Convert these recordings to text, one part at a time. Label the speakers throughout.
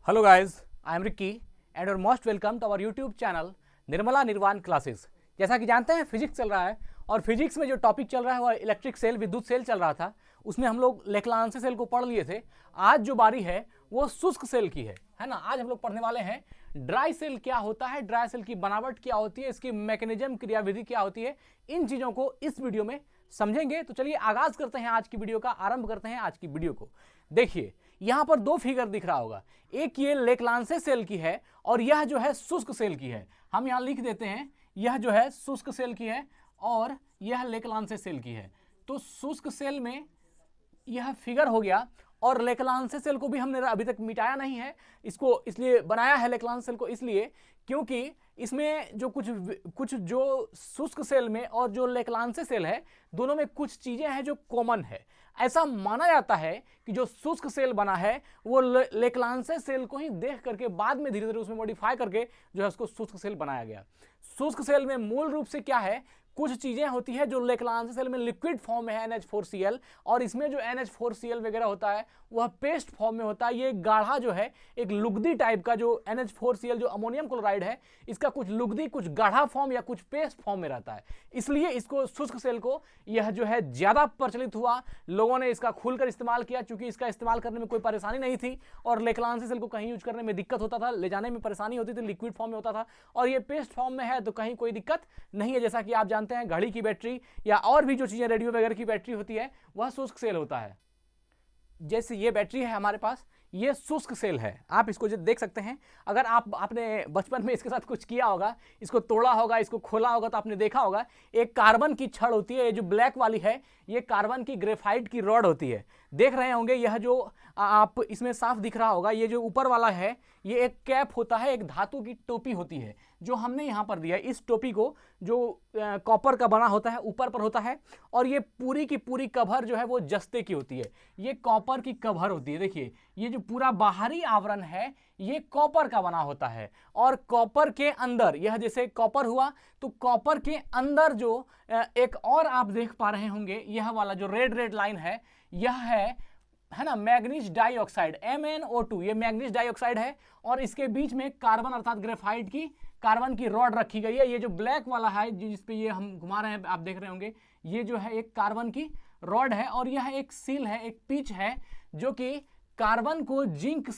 Speaker 1: Hello guys, I am Ricky and you're most welcome to our YouTube channel Nirmala निर्वाण classes. जैसा कि जानते हैं फिजिक्स चल रहा है और फिजिक्स में जो टॉपिक चल रहा है वह इलेक्ट्रिक सेल विद्युत सेल चल रहा था। उसमें हम लोग लेक्लांसे सेल को पढ़ लिए थे। आज जो बारी है वो शुष्क सेल की है ना। आज हम लोग पढ़ने वाले हैं ड्राई सेल क्या होता है, ड्राई सेल की बनावट क्या होती है, इसकी मैकेनिज्म क्रियाविधि क्या होती है, इन चीज़ों को इस वीडियो में समझेंगे। तो चलिए आगाज करते हैं आज की वीडियो का, आरंभ करते हैं आज की वीडियो को। देखिए यहां पर दो फिगर दिख रहा होगा, एक ये लेक्लांसे सेल की है और यह जो है शुष्क सेल की है। हम यहां लिख देते हैं यह जो है शुष्क सेल की है और यह लेक्लांसे सेल की है। तो शुष्क सेल में यह फिगर हो गया और लेक्लांसे सेल को भी हमने अभी तक मिटाया नहीं है, इसको इसलिए बनाया है लेक्लांसे सेल को, इसलिए क्योंकि इसमें जो कुछ जो शुष्क सेल में और जो लेक्लांसे सेल है दोनों में कुछ चीजें हैं जो कॉमन है। ऐसा माना जाता है कि जो शुष्क सेल बना है वो लेक्लांसे सेल को ही देख करके बाद में धीरे धीरे उसमें मॉडिफाई करके जो है उसको शुष्क सेल बनाया गया। शुष्क सेल में मूल रूप से क्या है, कुछ चीजें होती है जो लेक्लांसे सेल में लिक्विड फॉर्म में है NH4Cl, और इसमें जो NH4Cl वगैरह होता है वह पेस्ट फॉर्म में होता है। ये गाढ़ा जो है एक लुगदी टाइप का जो NH4Cl जो अमोनियम क्लोराइड है इसका कुछ लुगदी कुछ गाढ़ा फॉर्म या कुछ पेस्ट फॉर्म में रहता है, इसलिए इसको शुष्क सेल को यह जो है ज्यादा प्रचलित हुआ। लोगों ने इसका खुलकर इस्तेमाल किया क्योंकि इसका इस्तेमाल करने में कोई परेशानी नहीं थी और लेक्लांसे सेल को कहीं यूज करने में दिक्कत होता था, ले जाने में परेशानी होती थी, लिक्विड फॉर्म में होता था। और ये पेस्ट फॉर्म में है तो कहीं कोई दिक्कत नहीं है। जैसा कि आप जानते हैं घड़ी की बैटरी या और भी जो चीजें रेडियो वगैरह की बैटरी होती है वह शुष्क सेल होता है। जैसे ये बैटरी है हमारे पास, ये शुष्क सेल है, आप इसको जो देख सकते हैं। अगर आपने बचपन में इसके साथ कुछ किया होगा, इसको तोड़ा होगा, इसको खोला होगा तो आपने देखा होगा एक कार्बन की छड़ होती है, ये जो ब्लैक वाली है ये कार्बन की ग्रेफाइट की रॉड होती है। देख रहे होंगे यह जो आप इसमें साफ दिख रहा होगा, ये जो ऊपर वाला है ये एक कैप होता है, एक धातु की टोपी होती है जो हमने यहाँ पर दिया है। इस टोपी को जो कॉपर का बना होता है ऊपर पर होता है और ये पूरी की पूरी कवर जो है वो जस्ते की होती है, ये कॉपर की कवर होती है। देखिए ये जो पूरा बाहरी आवरण है ये कॉपर का बना होता है और कॉपर के अंदर यह जैसे कॉपर हुआ तो कॉपर के अंदर जो एक और आप देख पा रहे होंगे यह वाला जो रेड लाइन है यह है ना मैग्नीज डाइऑक्साइड MnO2, ये मैग्नीज डाइऑक्साइड है और इसके बीच में कार्बन अर्थात ग्रेफाइट की कार्बन की रॉड रखी गई है। ये जो ब्लैक वाला है जिसपे ये हम घुमा रहे हैं आप देख रहे होंगे, ये जो है एक कार्बन की रॉड है और यह एक सील है, एक पिच है जो कि कार्बन को जिंक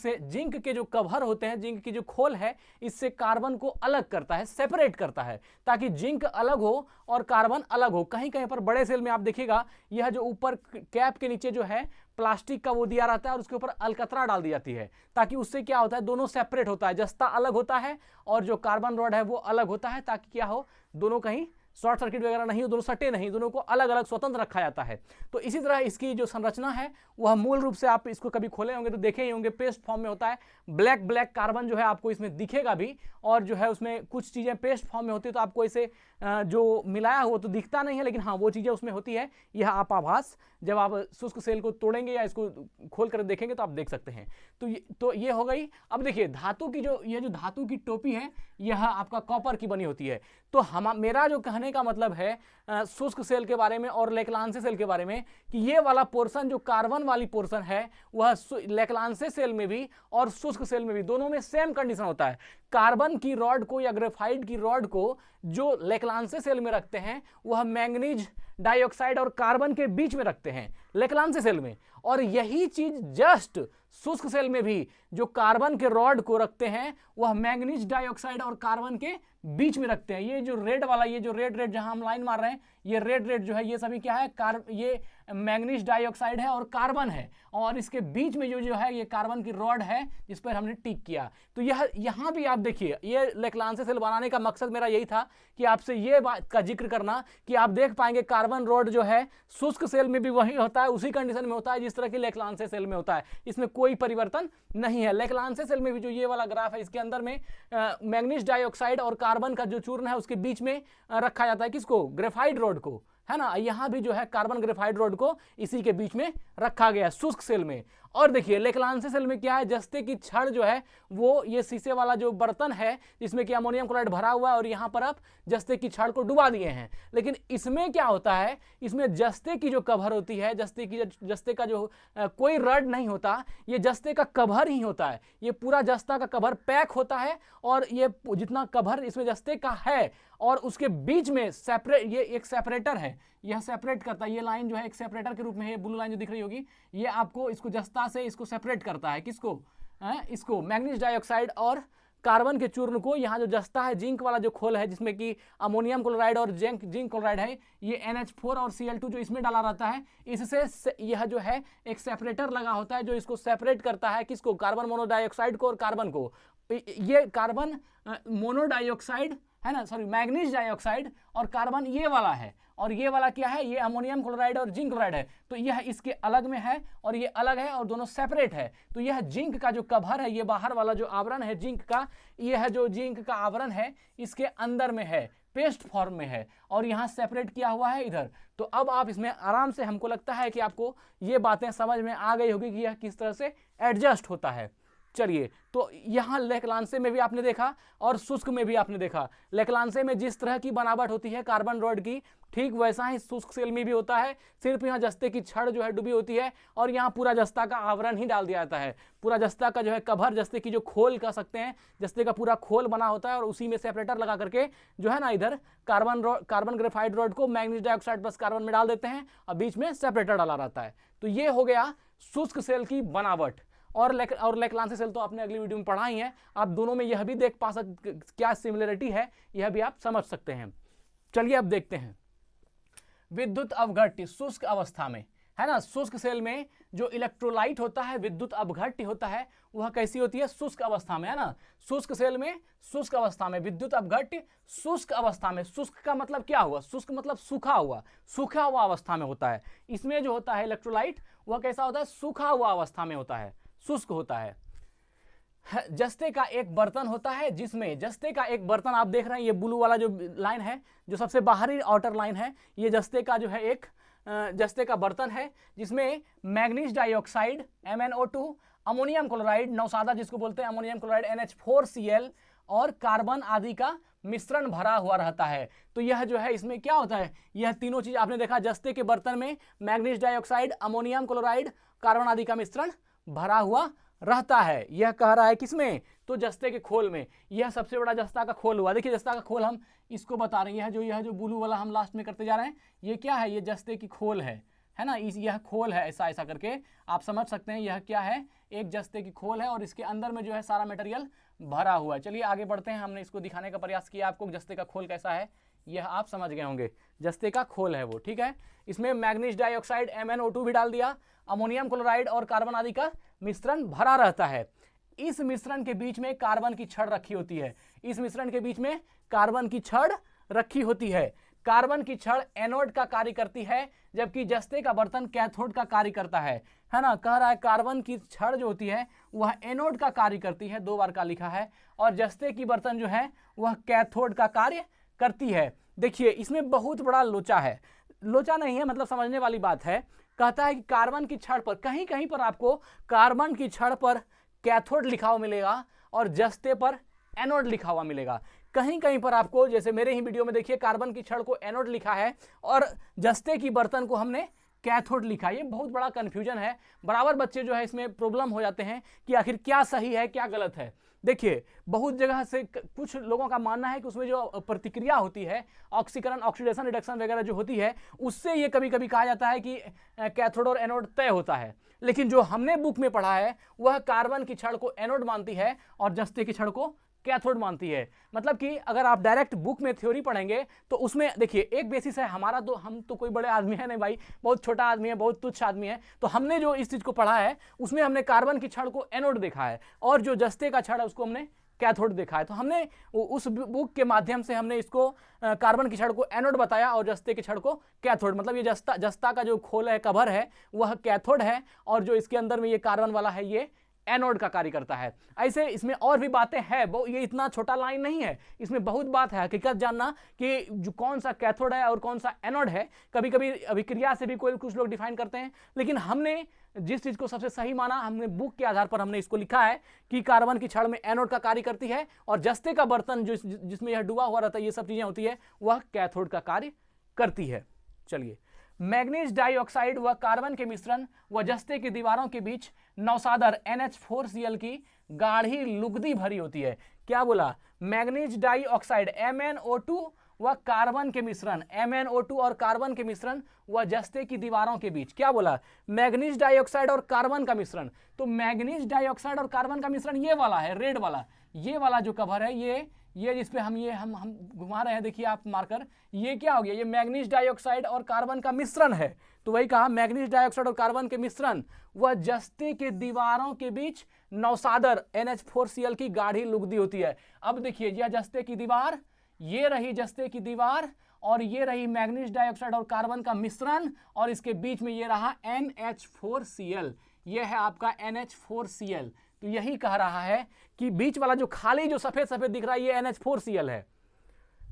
Speaker 1: के जो कवर होते हैं, जिंक की जो खोल है इससे कार्बन को अलग करता है, सेपरेट करता है ताकि जिंक अलग हो और कार्बन अलग हो। कहीं कहीं पर बड़े सेल में आप देखिएगा यह जो ऊपर कैप के नीचे जो है प्लास्टिक का वो दिया रहता है और उसके ऊपर अलकतरा डाल दी जाती है ताकि उससे क्या होता है दोनों सेपरेट होता है, जस्ता अलग होता है और जो कार्बन रॉड है वो अलग होता है ताकि क्या हो दोनों कहीं शॉर्ट सर्किट वगैरह नहीं हो, दोनों सटे नहीं, दोनों को अलग अलग स्वतंत्र रखा जाता है। तो इसी तरह इसकी जो संरचना है वह मूल रूप से आप इसको कभी खोले होंगे तो देखे ही होंगे पेस्ट फॉर्म में होता है। ब्लैक कार्बन जो है आपको इसमें दिखेगा भी और जो है उसमें कुछ चीज़ें पेस्ट फॉर्म में होती है तो आपको इसे जो मिलाया हुआ तो दिखता नहीं है, लेकिन हाँ वो चीज़ें उसमें होती है। यह आप आभास जब आप शुष्क सेल को तोड़ेंगे या इसको खोल कर देखेंगे तो आप देख सकते हैं। तो ये हो गई। अब देखिए धातु की ये जो धातु की टोपी है यह आपका कॉपर की बनी होती है। तो मेरा जो कहने का मतलब है शुष्क सेल के बारे में और लेक्लांसे सेल के बारे में कि ये वाला पोर्शन जो कार्बन वाली पोर्शन है वह लेक्लांसे सेल में भी और शुष्क सेल में भी दोनों में सेम कंडीशन होता है। कार्बन की रॉड को या ग्रेफाइट की रॉड को जो लेक्लांसे सेल में रखते हैं वह मैंगनीज डाइऑक्साइड और कार्बन के बीच में रखते हैं लेक्लांसे सेल में, और यही चीज जस्ट शुष्क सेल में भी जो कार्बन के रॉड को रखते हैं वह मैंगनीज डाइऑक्साइड और कार्बन के बीच में रखते हैं। ये जो रेड वाला, ये जो रेड जहां हम लाइन मार रहे हैं ये रेड जो है ये सभी क्या है ये मैंगनीज डाइऑक्साइड है और कार्बन है और इसके बीच में जो है ये कार्बन की रॉड है जिस पर हमने टिक किया। तो यह यहां भी आप देखिए ये लेक्लांसे सेल बनाने का मकसद मेरा यही था कि आपसे ये बात का जिक्र करना कि आप देख पाएंगे कार्बन रॉड जो है शुष्क सेल में भी वही होता है, उसी कंडीशन में होता है जिस तरह की लेक्लांसे सेल में होता है, इसमें कोई परिवर्तन नहीं है। लेक्लांसे सेल में भी जो ये वाला ग्राफ है इसके अंदर में मैंगनीज डाइऑक्साइड और कार्बन का जो चूर्ण है उसके बीच में रखा जाता है किसको, ग्रेफाइट रॉड को, है ना। यहां भी जो है कार्बन ग्रेफाइट रॉड को इसी के बीच में रखा गया शुष्क सेल में। और देखिए लेक्लांसे सेल में क्या है, जस्ते की छड़ जो है वो ये शीशे वाला जो बर्तन है जिसमें कि अमोनियम क्लोराइड भरा हुआ है और यहाँ पर आप जस्ते की छड़ को डुबा दिए हैं। लेकिन इसमें क्या होता है, इसमें जस्ते की जो कवर होती है, जस्ते का जो कोई रड नहीं होता, ये जस्ते का कवर ही होता है। ये पूरा जस्ता का कवर पैक होता है और ये जितना कवर इसमें जस्ते का है और उसके बीच में सेपरेट, ये एक सेपरेटर है, यह सेपरेट करता है। ये लाइन जो है एक सेपरेटर के रूप में है, ब्लू लाइन जो दिख रही होगी, ये आपको इसको जस्ता से इसको सेपरेट करता है। किसको? इसको मैग्नीज डाइऑक्साइड और कार्बन के चूर्ण को। यहाँ जो जस्ता है, जिंक वाला जो खोल है जिसमें कि अमोनियम क्लोराइड और जिंक क्लोराइड है, ये NH4 और Cl2 जो इसमें डाला रहता है, इससे यह जो है एक सेपरेटर लगा होता है जो इसको सेपरेट करता है। किसको? कार्बन मोनोडाइऑक्साइड को और कार्बन को। ये कार्बन मोनोडाइऑक्साइड है ना, सॉरी मैग्नीज डाइऑक्साइड और कार्बन ये वाला है, और ये वाला क्या है, ये अमोनियम क्लोराइड और जिंक क्लोराइड है। तो यह इसके अलग में है और ये अलग है और दोनों सेपरेट है। तो यह जिंक का जो कवर है, ये बाहर वाला जो आवरण है जिंक का, यह जो जिंक का आवरण है इसके अंदर में है, पेस्ट फॉर्म में है और यहाँ सेपरेट किया हुआ है इधर। तो अब आप इसमें आराम से, हमको लगता है कि आपको ये बातें समझ में आ गई होगी कि यह किस तरह से एडजस्ट होता है। चलिए, तो यहाँ लेक्लांसे में भी आपने देखा और शुष्क में भी आपने देखा। लेक्लांसे में जिस तरह की बनावट होती है कार्बन रॉड की, ठीक वैसा ही शुष्क सेल में भी होता है। सिर्फ यहाँ जस्ते की छड़ जो है डूबी होती है और यहाँ पूरा जस्ता का आवरण ही डाल दिया जाता है। पूरा जस्ता का जो है कवर, जस्ते की जो खोल कह सकते हैं, जस्ते का पूरा खोल बना होता है और उसी में सेपरेटर लगा करके जो है ना, इधर कार्बन ग्रेफाइट रॉड को मैग्नीज डाइऑक्साइड प्लस कार्बन में डाल देते हैं और बीच में सेपरेटर डाला रहता है। तो ये हो गया शुष्क सेल की बनावट। और लेक्लांसे सेल तो आपने अगली वीडियो में पढ़ा ही है। आप दोनों में यह भी देख पा सकते क्या सिमिलरिटी है, यह भी आप समझ सकते हैं। चलिए अब देखते हैं विद्युत अपघट्य शुष्क अवस्था में, है ना। शुष्क सेल में जो इलेक्ट्रोलाइट होता है, विद्युत अपघट्य होता है, वह कैसी होती है? शुष्क अवस्था में, है ना। शुष्क सेल में शुष्क अवस्था में विद्युत अपघट्य शुष्क अवस्था में। शुष्क का मतलब क्या हुआ? शुष्क मतलब सूखा हुआ अवस्था में होता है। इसमें जो होता है इलेक्ट्रोलाइट, वह कैसा होता है? सूखा हुआ अवस्था में होता है, शुष्क होता है। जस्ते का एक बर्तन होता है, जिसमें जस्ते का एक बर्तन आप देख रहे हैं, ये ब्लू वाला जो लाइन है, जो सबसे बाहरी आउटर लाइन है, ये जस्ते का जो है एक जस्ते का बर्तन है, जिसमें manganese dioxide MnO2, ammonium chloride नौसादा जिसको बोलते हैं अमोनियम क्लोराइड NH4Cl और कार्बन आदि का मिश्रण भरा हुआ रहता है। तो यह जो है इसमें क्या होता है, यह तीनों चीज आपने देखा, जस्ते के बर्तन में manganese dioxide, ammonium chloride, carbon आदि का मिश्रण भरा हुआ रहता है। यह कह रहा है किसमें? तो जस्ते के खोल में। यह सबसे बड़ा जस्ता का खोल हुआ। देखिए जस्ता का खोल हम इसको बता रहे हैं, यह जो ब्लू वाला हम लास्ट में करते जा रहे हैं, ये क्या है? ये जस्ते की खोल है ना। यह खोल है, ऐसा ऐसा करके आप समझ सकते हैं। यह क्या है? एक जस्ते की खोल है और इसके अंदर में जो है सारा मटेरियल भरा हुआ है। चलिए आगे बढ़ते हैं। हमने इसको दिखाने का प्रयास किया आपको जस्ते का खोल कैसा है, यह आप समझ गए होंगे। जस्ते का खोल है वो, ठीक है। इसमें मैग्नीज डाइऑक्साइड MnO2 भी डाल दिया, अमोनियम क्लोराइड और कार्बन आदि का मिश्रण भरा रहता है। इस मिश्रण के बीच में कार्बन की छड़ रखी होती है। इस मिश्रण के बीच में कार्बन की छड़ रखी होती है। कार्बन की छड़ एनोड का कार्य करती है, जबकि जस्ते का बर्तन कैथोड का कार्य करता है ना। कह रहा है कार्बन की छड़ जो होती है वह एनोड का कार्य करती है, 2 बार का लिखा है, और जस्ते की बर्तन जो है वह कैथोड का कार्य करती है। देखिए इसमें बहुत बड़ा लोचा है, लोचा नहीं है मतलब समझने वाली बात है। कहता है कि कार्बन की छड़ पर कहीं कहीं पर आपको कार्बन की छड़ पर कैथोड लिखा हुआ मिलेगा और जस्ते पर एनोड लिखा हुआ मिलेगा। कहीं कहीं पर आपको, जैसे मेरे ही वीडियो में देखिए, कार्बन की छड़ को एनोड लिखा है और जस्ते की बर्तन को हमने कैथोड लिखा। ये बहुत बड़ा कंफ्यूजन है। बराबर बच्चे जो है इसमें प्रॉब्लम हो जाते हैं कि आखिर क्या सही है क्या गलत है। देखिए बहुत जगह से कुछ लोगों का मानना है कि उसमें जो प्रतिक्रिया होती है, ऑक्सीकरण, ऑक्सीडेशन, रिडक्शन वगैरह जो होती है, उससे ये कभी कभी कहा जाता है कि कैथोड और एनोड तय होता है। लेकिन जो हमने बुक में पढ़ा है वह कार्बन की छड़ को एनोड मानती है और जस्ते की छड़ को कैथोड मानती है। मतलब कि अगर आप डायरेक्ट बुक में थ्योरी पढ़ेंगे तो उसमें देखिए एक बेसिस है हमारा, तो हम तो कोई बड़े आदमी है नहीं भाई, बहुत छोटा आदमी है, बहुत तुच्छ आदमी है। तो हमने जो इस चीज को पढ़ा है उसमें हमने कार्बन की छड़ को एनोड देखा है और जो जस्ते का छड़ है उसको हमने कैथोड देखा है। तो हमने उस बुक के माध्यम से हमने इसको कार्बन की छड़ को एनोड बताया और जस्ते की छड़ को कैथोड। मतलब ये जस्ता का जो खोल है, कवर है, वह कैथोड है और जो इसके अंदर में ये कार्बन वाला है ये एनोड का कार्य करता है। ऐसे इसमें और भी बातें हैं, वो ये इतना छोटा लाइन नहीं है, इसमें बहुत बात है। हकीकत जानना कि जो कौन सा कैथोड है और कौन सा एनोड है, कभी कभी अभिक्रिया से भी कोई कुछ लोग डिफाइन करते हैं, लेकिन हमने जिस चीज को सबसे सही माना, हमने बुक के आधार पर हमने इसको लिखा है कि कार्बन की छड़ में एनोड का कार्य करती है और जस्ते का बर्तन जिसमें यह डूबा हुआ रहता है, ये सब चीजें होती है, वह कैथोड का कार्य करती है। चलिए, मैग्नीज डाइऑक्साइड व कार्बन के मिश्रण व जस्ते की दीवारों के बीच नौसादर NH4Cl की गाढ़ी लुगदी भरी होती है। क्या बोला? मैग्नीज डाइऑक्साइड MnO2 व कार्बन के मिश्रण, MnO2 और कार्बन के मिश्रण व जस्ते की दीवारों के बीच। क्या बोला? मैग्नीज डाइऑक्साइड और कार्बन का मिश्रण। तो मैग्नीज डाइऑक्साइड और कार्बन का मिश्रण ये वाला है, रेड वाला, ये वाला जो कवर है, ये जिसपे हम घुमा रहे हैं, देखिए आप मार्कर, ये क्या हो गया? ये मैग्नीज डाइऑक्साइड और कार्बन का मिश्रण है। तो वही कहा, मैग्नीज डाइऑक्साइड और कार्बन के मिश्रण व जस्ते के दीवारों के बीच नौसादर NH4Cl की गाढ़ी लुगदी होती है। अब देखिए, यह जस्ते की दीवार, ये रही जस्ते की दीवार, और ये रही मैग्नीज डाइऑक्साइड और कार्बन का मिश्रण, और इसके बीच में ये रहा NH4Cl, ये है आपका NH4Cl। तो यही कह रहा है कि बीच वाला जो खाली जो सफेद सफेद दिख रहा है, ये NH4Cl है।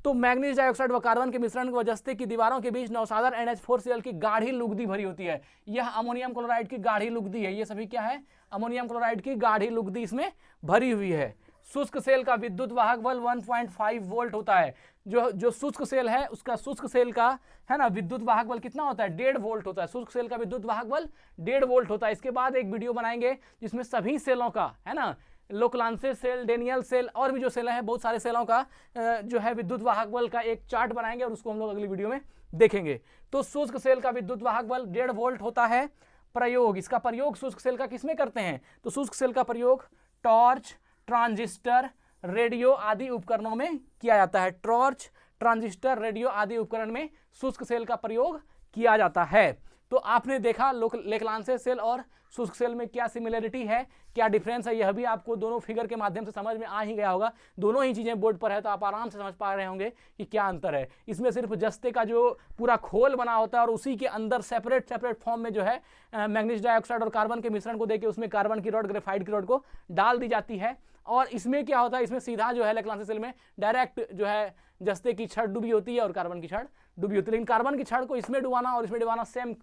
Speaker 1: तो मैग्नीज डाइऑक्साइड व कार्बन के मिश्रण व जस्ते की दीवारों के बीच नौसादर NH4Cl की गाढ़ी लुगदी भरी होती है। यह अमोनियम क्लोराइड की गाढ़ी लुगदी है। ये सभी क्या है? अमोनियम क्लोराइड की गाढ़ी लुगदी इसमें भरी हुई है। शुष्क सेल का विद्युत वाहक बल 1.5 वोल्ट होता है। जो शुष्क सेल है, उसका शुष्क सेल का है ना विद्युत वाहक बल कितना होता है? 1.5 वोल्ट होता है। शुष्क सेल का विद्युत वाहक बल 1.5 वोल्ट होता है। इसके बाद एक वीडियो बनाएंगे जिसमें सभी सेलों का, है ना, लोकलांसे सेल, डेनियल सेल और भी जो सेल हैं, बहुत सारे सेलों का जो है विद्युत वाहक बल का एक चार्ट बनाएंगे और उसको हम लोग अगली वीडियो में देखेंगे। तो शुष्क सेल का विद्युत वाहक बल 1.5 वोल्ट होता है। प्रयोग, इसका प्रयोग शुष्क सेल का किसमें करते हैं? तो शुष्क सेल का प्रयोग टॉर्च, ट्रांजिस्टर, रेडियो आदि उपकरणों में किया जाता है। टॉर्च, ट्रांजिस्टर, रेडियो आदि उपकरण में शुष्क सेल का प्रयोग किया जाता है। तो आपने देखा लेकलांसे सेल और शुष्क सेल में क्या सिमिलरिटी है, क्या डिफरेंस है, यह भी आपको दोनों फिगर के माध्यम से समझ में आ ही गया होगा। दोनों ही चीजें बोर्ड पर है, तो आप आराम से समझ पा रहे होंगे कि क्या अंतर है। इसमें सिर्फ जस्ते का जो पूरा खोल बना होता है और उसी के अंदर सेपरेट फॉर्म में जो है मैग्नीज डाइऑक्साइड और कार्बन के मिश्रण को देके उसमें कार्बन की रॉड, ग्रेफाइट की रॉड को डाल दी जाती है। और इसमें क्या होता है? इसमें सीधा जो है लेकलांसे सेल में डायरेक्ट जो है जस्ते की छड़ डूबी होती है और कार्बन की छड़ डूबी होती है। लेकिन कार्बन की छड़ को इसमें डुबाना और इसमें डुबाना सेम,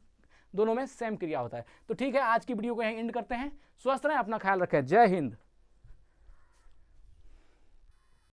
Speaker 1: दोनों में सेम क्रिया होता है। तो ठीक है, आज की वीडियो को यहीं एंड करते हैं। स्वस्थ रहें, अपना ख्याल रखें। जय हिंद।